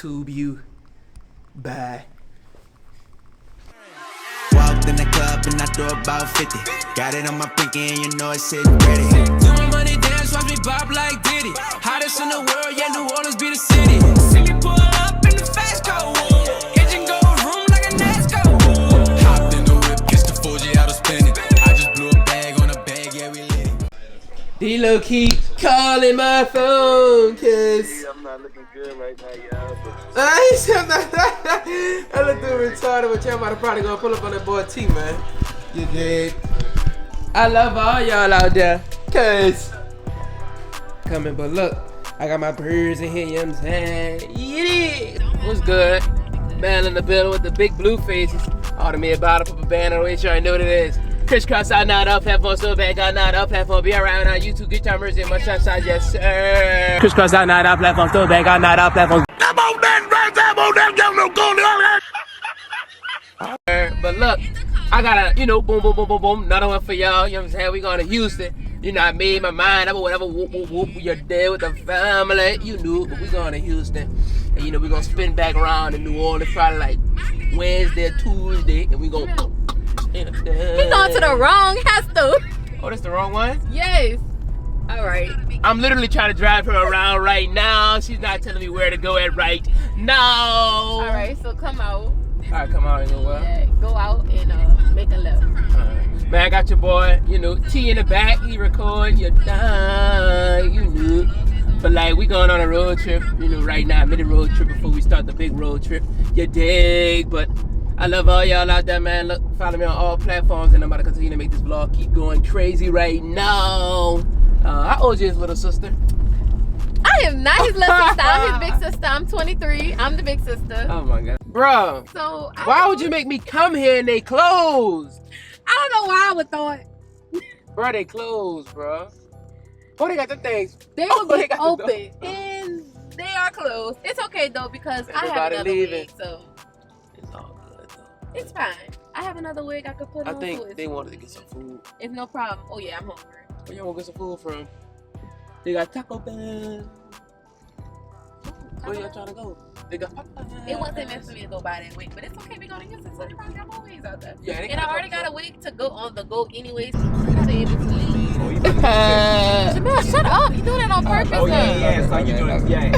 YouTube you. Bye. Walked in the club and I threw about 50. Got it on my pinky and you know it's sitting ready. Doing money dance, watch me bob like Diddy. Hottest in the world, yeah, New Orleans be the city. See me pull up in the fast car, engine go room like a NASCAR. Hopped in the whip, kissed the Fuji out of spinning. I just blew a bag on a bag, yeah, we lit it. D-Lo keep calling my phone, cause I'm not looking good right now, y'all. I look too retarded, but y'all about to probably gonna pull up on that boy T, man. You dig? I love all y'all out there, cause coming, but look, I got my birds in here, you know what I'm saying? Yeah. What's good? Man in the building with the big blue faces. Automated bottle for a banner, make sure I know what it is. Crisscross out now, up platform, so bad, got now, up platform, be around on YouTube, get your mercy, much outside, yes, sir. Crisscross out now, up platform, so bad, got now, up platform. Come on, man, right there, on that, but look, I got a, boom, boom, boom, boom, boom, another one for y'all, you know what I'm saying? We going to Houston. You know, I made my mind up or whatever, whoop, whoop, whoop, you're there with the family, you knew, but we going to Houston. And we're going to spin back around in New Orleans probably like Wednesday or Tuesday, and we going to He going to the wrong Hester. Oh, that's the wrong one? Yes. All right. I'm literally trying to drive her around right now. She's not telling me where to go at right now. All right, so come out. All right, come out and go well. Yeah, go out and make a left. Man, I got your boy, T in the back. He record, you know. But like, we going on a road trip, right now, mini road trip before we start the big road trip. You dig? But I love all y'all out there, man. Look, follow me on all platforms, and I'm about to continue to make this vlog keep going crazy right now. How old is his little sister? I am not his little sister. I'm his big sister. I'm 23. I'm the big sister. Oh my God, bro. So why would you make me come here and they closed? I don't know why I would thought. Bro, they closed, bro. Oh, they got the things. They will be open, and they are closed. It's okay though because I have another wig, so it's all good though. It's fine. I have another wig I could put on. I think they wanted to get some food. It's no problem. Oh yeah, I'm hungry. Where y'all want to get some food from? They got Taco Bell. Where y'all trying to go? They got Popeyes. It wasn't meant for me to go buy that wig, but it's okay. We're going to use it. So they probably got more wigs out there. Yeah, and I already got a wig to go on the go anyways. So I gotta able to leave. Jamel, shut up. You doing that on purpose. Oh, yeah. So you doing, yeah.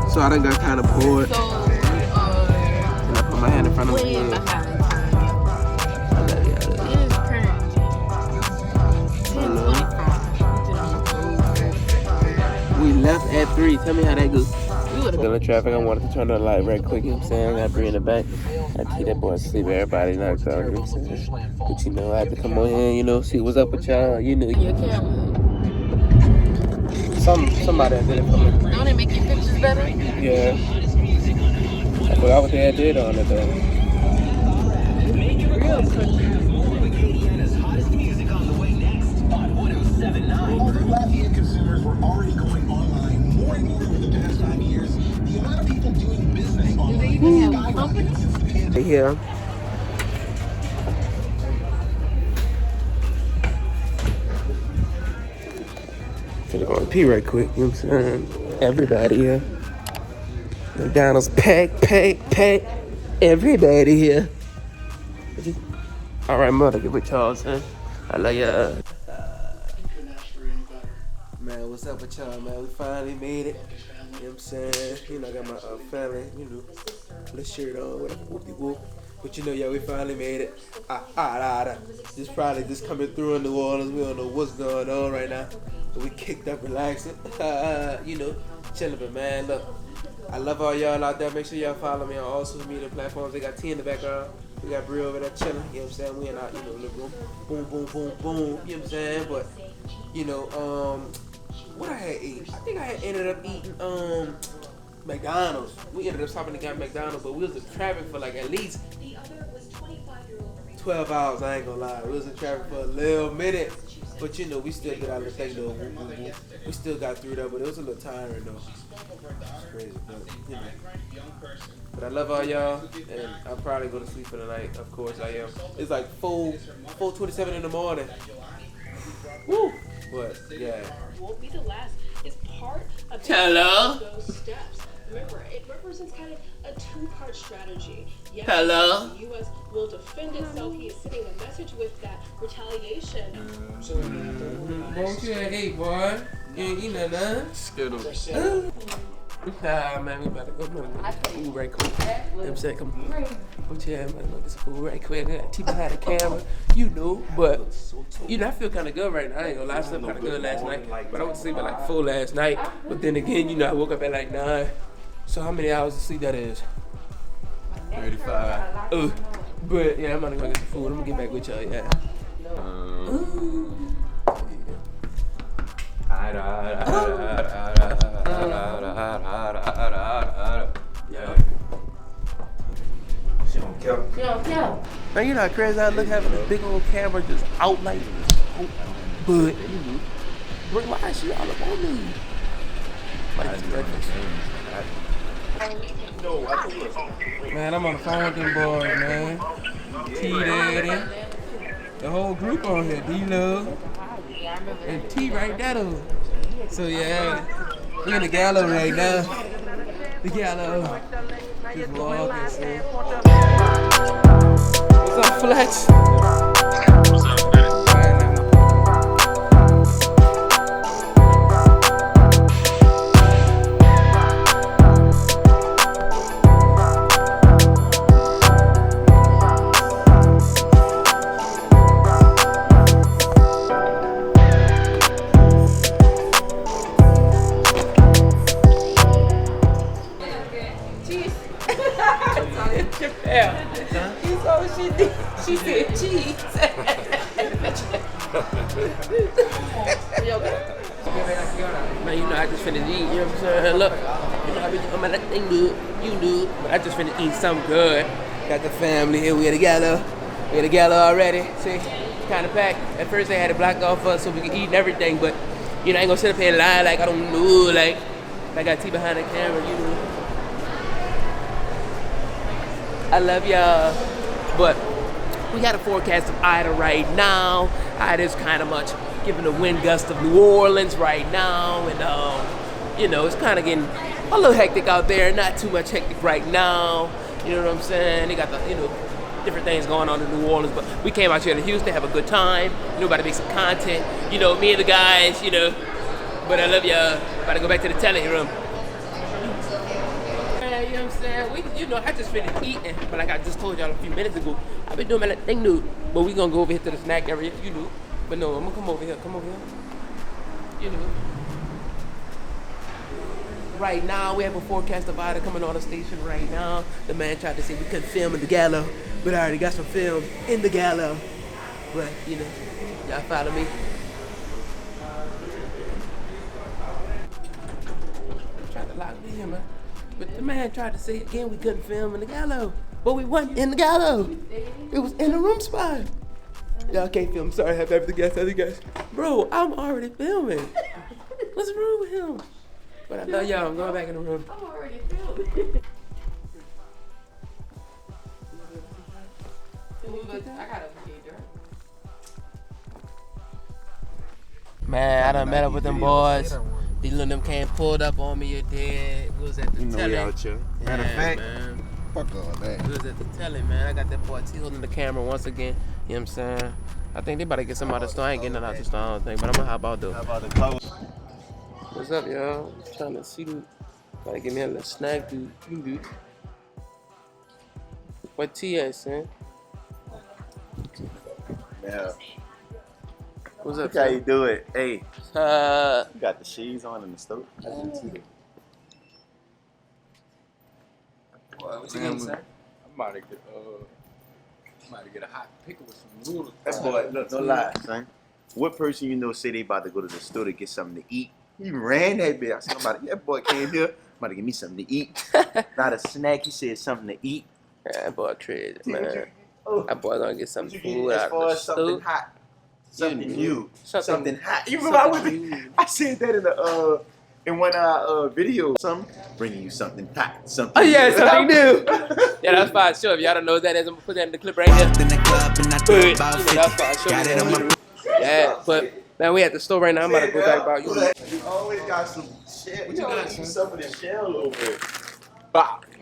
So I done got kind of bored. So And I put my hand in front of way me. behind time. It is currently 10:25. We left at 3. Tell me how that goes. Still in traffic. I wanted to turn the light right quick. You know what I'm saying? I got Bree in the back. I see that boy asleep. Everybody knocked out. You know what I'm saying? But I had to come on here, see what's up with y'all. Your camera. Somebody did it for me. Don't it make your pictures better? Yeah. I forgot what they had did on it though. Latvian consumers were already going online more and more over the past 5 years. The amount of people doing business online has skyrocketed since the pandemic. Yeah. Gonna go and pee right quick, you know what I'm saying? Everybody here. McDonald's pack. Everybody here. Alright, mother, get with y'all, son. I love ya. Man, what's up with y'all, man? We finally made it. You know what I'm saying? I got my family, little shirt on, whatever, whoop-de-whoop. But y'all, we finally made it. Just probably just coming through in New Orleans. We don't know what's going on right now. But we kicked up, relaxing. Chilling, but man, look. I love all y'all out there. Make sure y'all follow me on all social media platforms. They got T in the background. We got Bree over there chilling. You know what I'm saying? We in our, little room. Boom, boom, boom, boom. You know what I'm saying? But, what I had eaten? I think I had ended up eating, McDonald's. We ended up stopping to get McDonald's, but we was in traffic for like at least 12 hours. I ain't gonna lie. We was in traffic for a little minute. But you know, we still did our little thing though. We still got through that, but it was a little tiring though. It's crazy, but you know. But I love all y'all, and I'll probably go to sleep for the night. Of course I am. It's like 4:27 in the morning. Woo! But yeah. Won't be the last. It's part of Hello? those steps. Remember, it represents kind of a two-part strategy. Yes, Hello? the U.S. will defend itself. He is sending a message with that retaliation. Won't you eat, boy? You ain't eating nothing. Skittles. Nah, man, we about to go get some food right quick. You know what I'm saying? Come on. But yeah, I'm about to go get some food right quick. I got T behind the camera, you know. But, you know, I feel kind of good right now. I ain't gonna lie, I slept kind of good last night. But I went to sleep at like 4 last night. But then again, you know, I woke up at like 9. So how many hours of sleep that is? 35. But yeah, I'm about to go get some food. I'm gonna get back with y'all, yeah. Man, you know how crazy I look having this big old camera just out like this. But, bring my shit all up on me. Man, I'm on the phone with them boys, man. T-Daddy. The whole group on here. D-Love. And T right there, though. So, yeah. We in the gallo right now. The gallo. Just walking, so. What's up, Flex? What's up, man? She said cheese. Man, you know I just finished eating, you know what I'm saying? Look, you know I be doing my thing good, you do, but I just finished eating something good. Got the family here, we together. We together already, see? Kind of packed. At first they had to block off us so we could eat and everything, but you know I ain't gonna sit up here and lie like I don't know, like I got T behind the camera, you know. I love y'all, but we got a forecast of Ida right now. Ida's kind of much giving the wind gust of New Orleans right now, and you know, it's kind of getting a little hectic out there. Not too much hectic right now. You know what I'm saying? They got the, you know, different things going on in New Orleans, but we came out here to Houston, have a good time. You know, about to make some content. You know, me and the guys. You know, but I love y'all. About to go back to the telly room. You know what I'm saying? You know, I just finished eating, but like I just told y'all a few minutes ago, I've been doing my little thing, dude. But we gonna go over here to the snack area, you know. But no, I'm gonna come over here. You know. Right now, we have a forecast of Ida coming on the station right now. The man tried to say we couldn't film in the gallo, but I already got some film in the gallo. But, you know, y'all follow me. Trying to lock me in, man. But the man tried to say again we couldn't film in the gallo. But we wasn't in the gallo. It was in the room spot. Y'all can't film. Sorry, I have everything else. Other guys. Bro, I'm already filming. What's wrong with him? But I love y'all. I'm going back in the room. I'm already filming. I gotta be there. Man, I done met up with them boys. These little them came pulled up on me. You're dead. We was at the telly. We out here. Matter of fact, man. Fuck all that. We was at the telly, man. I got that boy T holding the camera once again. You know what I'm saying? I think they about to get some out of the store. I ain't getting none out the store, I don't think. But I'm gonna hop out though. How about the clothes? What's up, y'all? Trying to see who. About to give me a little snack, dude. What T at, son? Yeah. What's up, Look how you son? do it. Hey, you got the cheese on in the stove. What you getting, sir? I'm about to get a hot pickle with some noodles. That's boy, no lie, son. What person you know say they about to go to the store to get something to eat? He ran that bitch. I said, that boy came here, about to give me something to eat. Not a snack, he said something to eat. Yeah, that boy crazy, man. Oh. That boy gonna get some What you food get as out far of the as something stoop. hot? something new, something hot. You something remember I said that in one of our videos. Bringing you something hot, something. Oh yeah, new. something new. Yeah, that's fine. Sure, if y'all don't know what that is, I'm gonna put that in the clip right here. Walked in the club and I threw But, about you 50. know, that's fine. Sure, Got it on my yeah, but man, we at the store right now. I'm about to go back about you. You always got some shit. What you got? Some of the shell over it.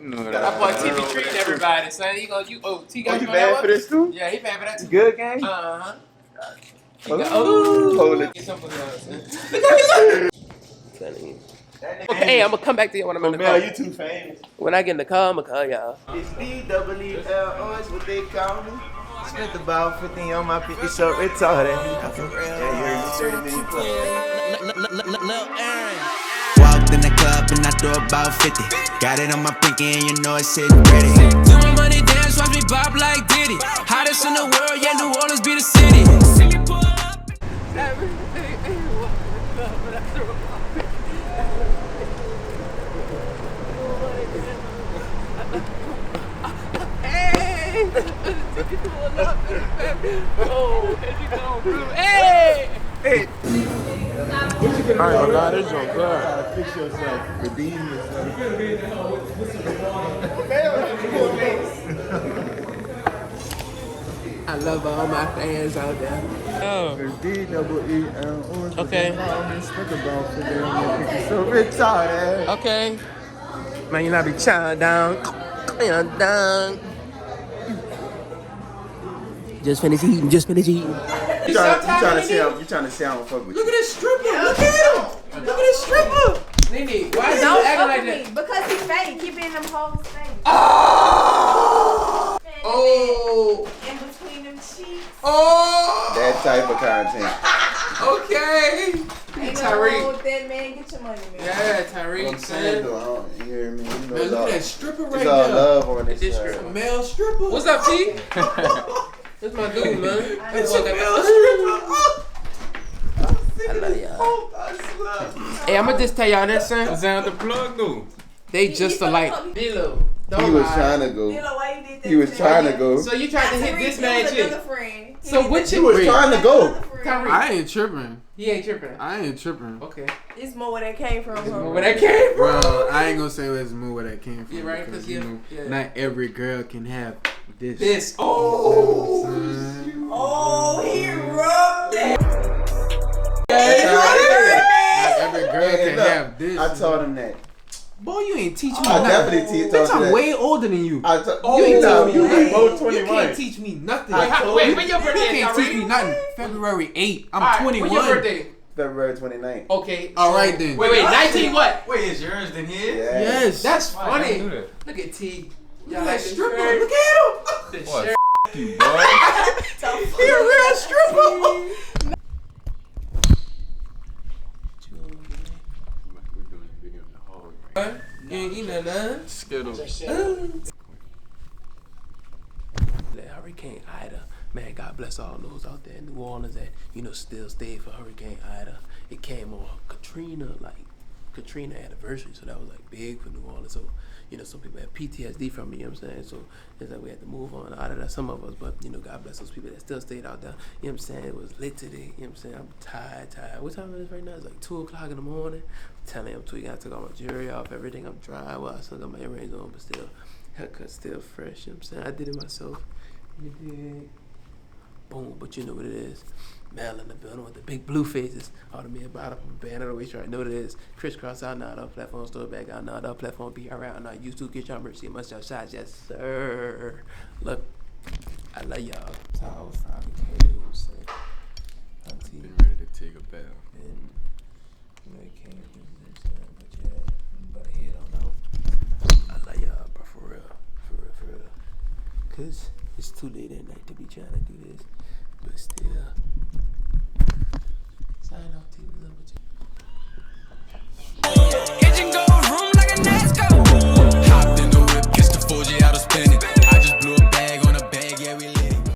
You know I bought TV treating everybody, son. He gonna T got You you on mad that for this too? Yeah, he mad for that too. Good game. Uh-huh. Hold it. Get some for y'all, son. Okay, I'm gonna come back to you when I'm in the car. Mel, you too famous. When I get in the car, I'm gonna call y'all. It's D-double-E-L-O, it's what they call me. Spent about 50 on my 50, so retarded. Yeah, you heard me 30 million plus. Walked in the club and I threw about 50. Got it on my pinky and you know it's sitting ready. Do my money dance, watch me bob like Diddy. Hottest in the world, yeah, New Orleans be the city. See me pull up. Hey! Hey! I ain't gonna lie, this joint good. Fix yourself, redeem yourself. I love all my fans out there. Oh. It's D-double-E-L-O, Okay. spent about 50 on my 50, so retarded. Okay. Man, you not be chowing down. Down. Just finish eating, just finish eating. You trying to say I don't fuck with you. Look at this stripper. Look at him. Look at this stripper. Nene, why Don't you acting fuck like with me that? because he's fake. Keep it in them hoes' face. Oh. In between them cheeks. Oh. That type of content. Okay. Ain't no wrong with that, man. Get your money, man. Yeah, Tyreek. I'm saying, though, you hear me? You know, Man, look at that stripper right it's all there. love on this This side. male stripper. What's up, T? That's my dude, man. It's a male stripper. I love y'all. Hey, I'ma just tell y'all this, son. What's down with the plug though? They just alike. D-Lo. He was trying to go. He was trying to go. So you tried to hit this man chick. So what He chick? was trying to go. I ain't tripping. He ain't tripping. I ain't tripping. Okay. It's more where that came from. Where that came from? Well, I ain't gonna say it's more where that came from. Yeah, right, Because, 'cause you yeah, know, yeah. not every girl can have this. This. Oh. Oh, he rubbed it. Not every girl can have this. I told him that. Boy, you ain't teach me I nothing. definitely taught Bitch, you I'm that. way older than you. You you ain't ain't tell teach me. me You both nothing. You 21. can't teach me nothing. I told Wait, you. when your birthday? You can't teach me Tyreek? nothing. February 8th. I'm Alright, 21. When your birthday? February 29th. Okay. All right then. Wait, 19 what? Wait, is yours than his? Yeah. Yes. That's Why funny. you do that? Look at T. Look at like that the stripper. shirt. Look at him. The What? shirt. You boy. He a real stripper. We're doing a video in the hallway right You ain't eating nothing. Skittles. That Hurricane Ida, man, God bless all those out there in New Orleans that, still stayed for Hurricane Ida. It came on Katrina anniversary, so that was like big for New Orleans. So, some people had PTSD from it, you know what I'm saying? So it's like we had to move on out of that, some of us, but God bless those people that still stayed out there. You know what I'm saying? It was lit today, you know what I'm saying? I'm tired. What time is it right now? It's like 2 o'clock in the morning. I'm telling you, I'm too young. I took all my jewelry off, everything. I'm dry. Well, I still got my earrings on, but still, haircut still fresh, you know what I'm saying? I did it myself. You did. Boom, but you know what it is. Mel in the building with the big blue faces. All the men bottom band of the way, you know what it is. Crisscross out now, the platform store back out now, the platform be around now. YouTube, get y'all mercy, must y'all shots, yes sir. Look, I love y'all. That's how I was talking to you, Been ready to take a bath. and it came this time, but yeah, you better head on out. I love y'all, bro, for real. Cause it's too late at night to be trying to do this, but still. Sign off to you, love you.